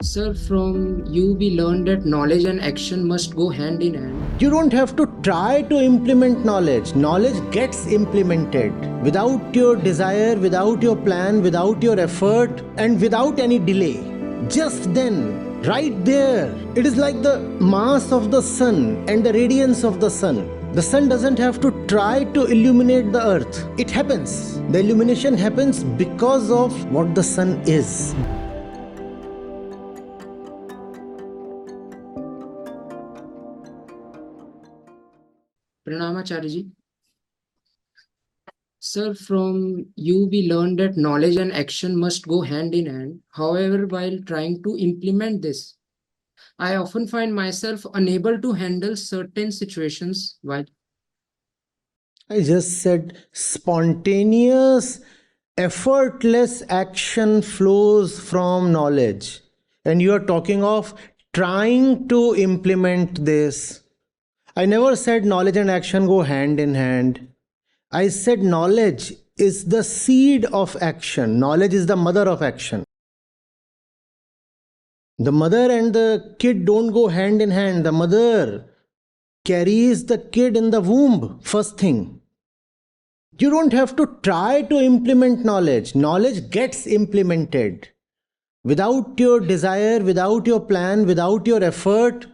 Sir, from you we learned that knowledge and action must go hand in hand. You don't have to try to implement knowledge. Knowledge gets implemented without your desire, without your plan, without your effort, and without any delay. Just then, right there, it is like the mass of the sun and the radiance of the sun. The sun doesn't have to try to illuminate the earth. It happens. The illumination happens because of what the sun is. Pranam Acharya Ji. Sir, from you we learned that knowledge and action must go hand in hand. However, while trying to implement this, I often find myself unable to handle certain situations while I just said spontaneous, effortless action flows from knowledge. And you are talking of trying to implement this. I never said knowledge and action go hand in hand. I said knowledge is the seed of action. Knowledge is the mother of action. The mother and the kid don't go hand in hand. The mother carries the kid in the womb, first thing. You don't have to try to implement knowledge. Knowledge gets implemented without your desire, without your plan, without your effort,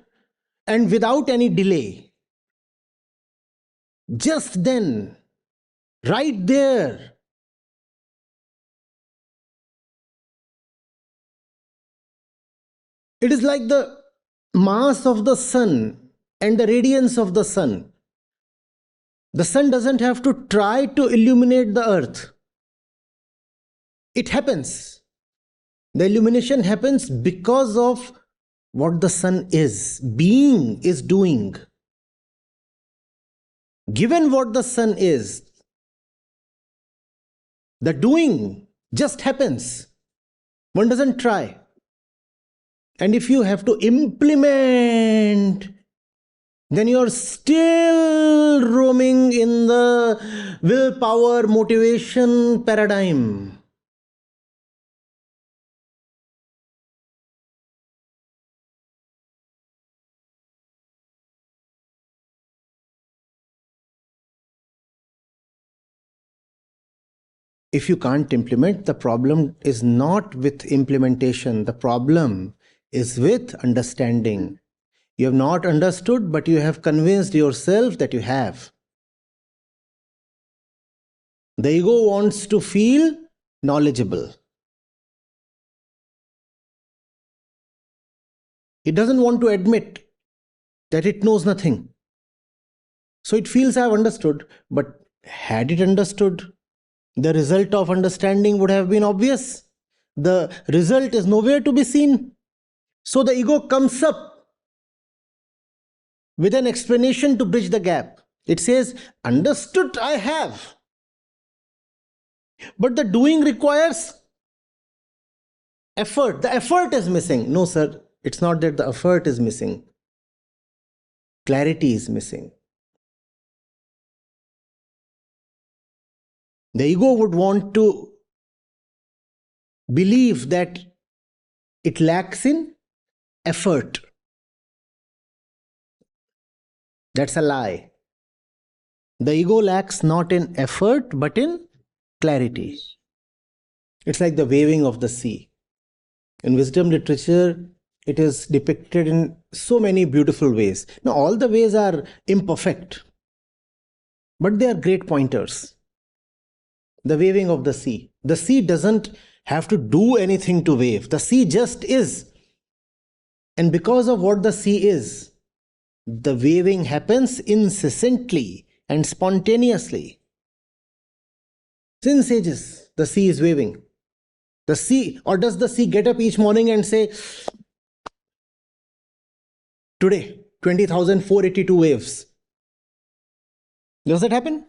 and without any delay. Just then, right there, it is like the mass of the sun and the radiance of the sun. The sun doesn't have to try to illuminate the earth. It happens. The illumination happens because of what the sun is. Being is doing. Given what the sun is, the doing just happens. One doesn't try. And if you have to implement, then you're still roaming in the willpower motivation paradigm. If you can't implement, the problem is not with implementation. The problem is with understanding. You have not understood, but you have convinced yourself that you have. The ego wants to feel knowledgeable. It doesn't want to admit that it knows nothing. So it feels I have understood, but had it understood, the result of understanding would have been obvious. The result is nowhere to be seen. So the ego comes up with an explanation to bridge the gap. It says, understood I have. But the doing requires effort. The effort is missing. No, sir, it's not that the effort is missing. Clarity is missing. The ego would want to believe that it lacks in effort. That's a lie. The ego lacks not in effort but in clarity. It's like the waving of the sea. In wisdom literature, it is depicted in so many beautiful ways. Now, all the ways are imperfect, but they are great pointers. The waving of the sea. The sea doesn't have to do anything to wave. The sea just is. And because of what the sea is, the waving happens incessantly and spontaneously. Since ages, the sea is waving. The sea, or does the sea get up each morning and say, today, 20,482 waves? Does that happen?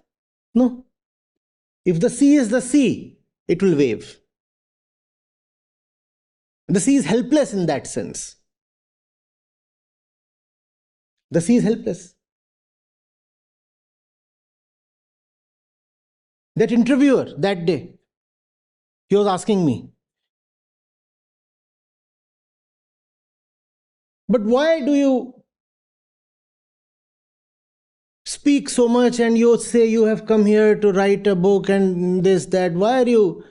No. If the sea is the sea, it will wave. The sea is helpless in that sense. The sea is helpless. That interviewer that day, he was asking me, But why do you speak so much and you say you have come here to write a book and this, that? Why are you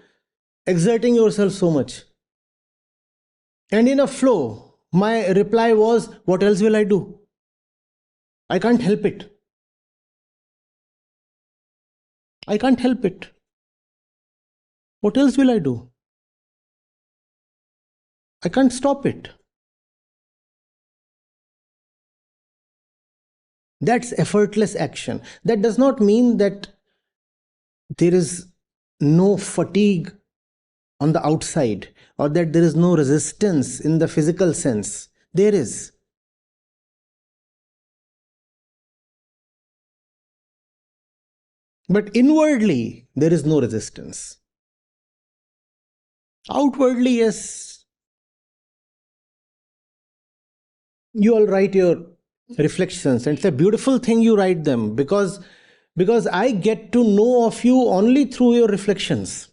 exerting yourself so much? And in a flow, my reply was, what else will I do? I can't help it. I can't help it. What else will I do? I can't stop it. That's effortless action. That does not mean that there is no fatigue on the outside or that there is no resistance in the physical sense. There is. But inwardly, there is no resistance. Outwardly, yes, you all write your reflections, and it's a beautiful thing you write them because I get to know of you only through your reflections.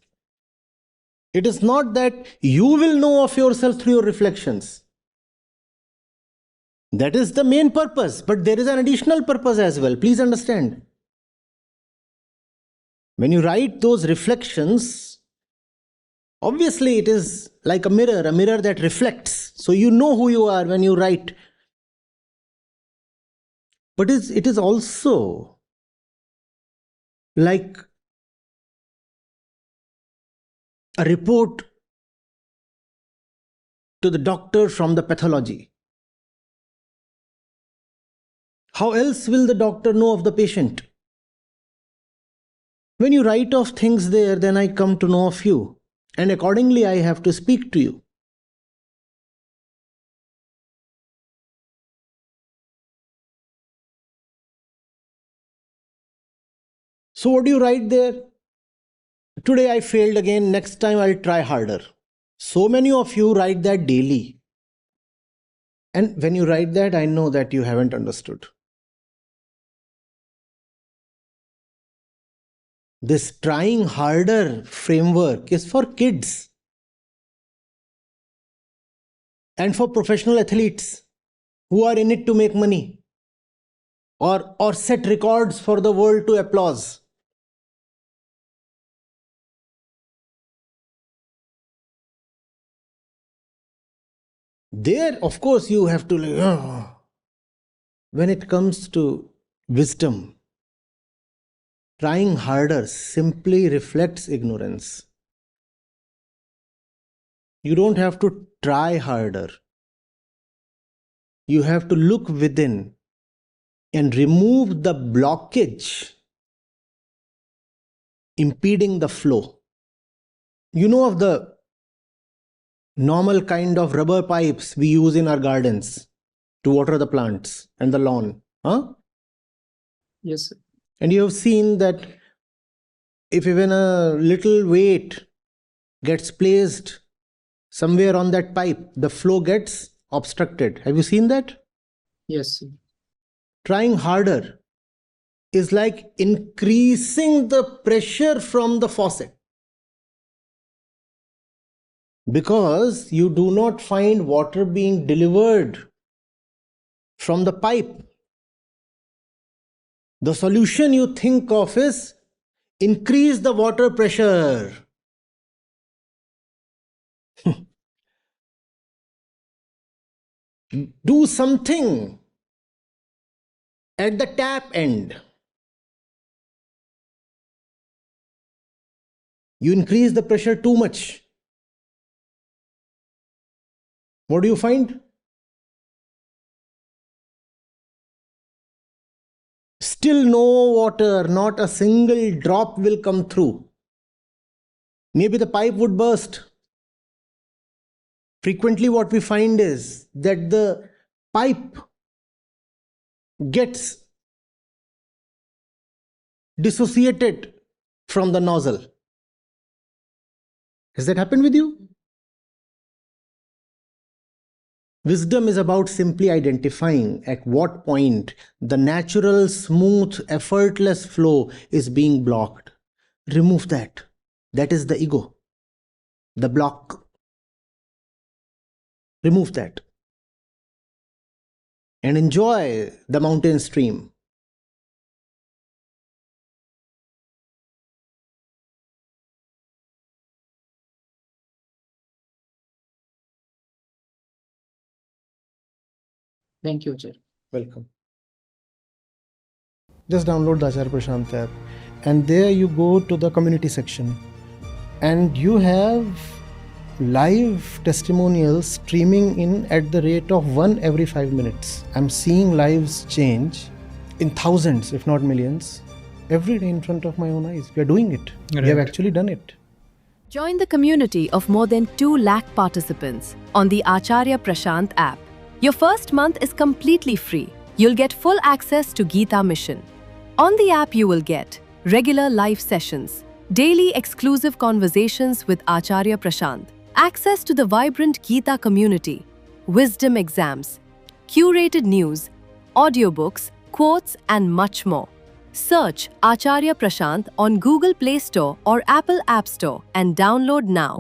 It is not that you will know of yourself through your reflections. That is the main purpose, but there is an additional purpose as well. Please understand. When you write those reflections, obviously it is like a mirror that reflects. So you know who you are when you write. But it is also like a report to the doctor from the pathology. How else will the doctor know of the patient? When you write of things there, then I come to know of you, and accordingly I have to speak to you. So what do you write there? Today I failed again, next time I'll try harder. So many of you write that daily. And when you write that, I know that you haven't understood. This trying harder framework is for kids and for professional athletes who are in it to make money or set records for the world to applause. There, of course, you have to when it comes to wisdom, trying harder simply reflects ignorance. You don't have to try harder. You have to look within and remove the blockage impeding the flow. You know of the normal kind of rubber pipes we use in our gardens to water the plants and the lawn. Huh? Yes, sir. And you have seen that if even a little weight gets placed somewhere on that pipe, the flow gets obstructed. Have you seen that? Yes, sir. Trying harder is like increasing the pressure from the faucet. Because you do not find water being delivered from the pipe. The solution you think of is increase the water pressure. Do something at the tap end. You increase the pressure too much. What do you find? Still no water, not a single drop will come through. Maybe the pipe would burst. Frequently what we find is that the pipe gets dissociated from the nozzle. Has that happened with you? Wisdom is about simply identifying at what point the natural, smooth, effortless flow is being blocked. Remove that. That is the ego, the block. Remove that. and enjoy the mountain stream. Thank you, Acharya. Welcome. Just download the Acharya Prashant app, and there you go to the community section, and you have live testimonials streaming in at the rate of 1 every 5 minutes. I'm seeing lives change in thousands, if not millions, every day in front of my own eyes. We are doing it. Right. We have actually done it. Join the community of more than 2 lakh participants on the Acharya Prashant app. Your first month is completely free. You'll get full access to Gita Mission. On the app, you will get regular live sessions, daily exclusive conversations with Acharya Prashant, access to the vibrant Gita community, wisdom exams, curated news, audiobooks, quotes, and much more. Search Acharya Prashant on Google Play Store or Apple App Store and download now.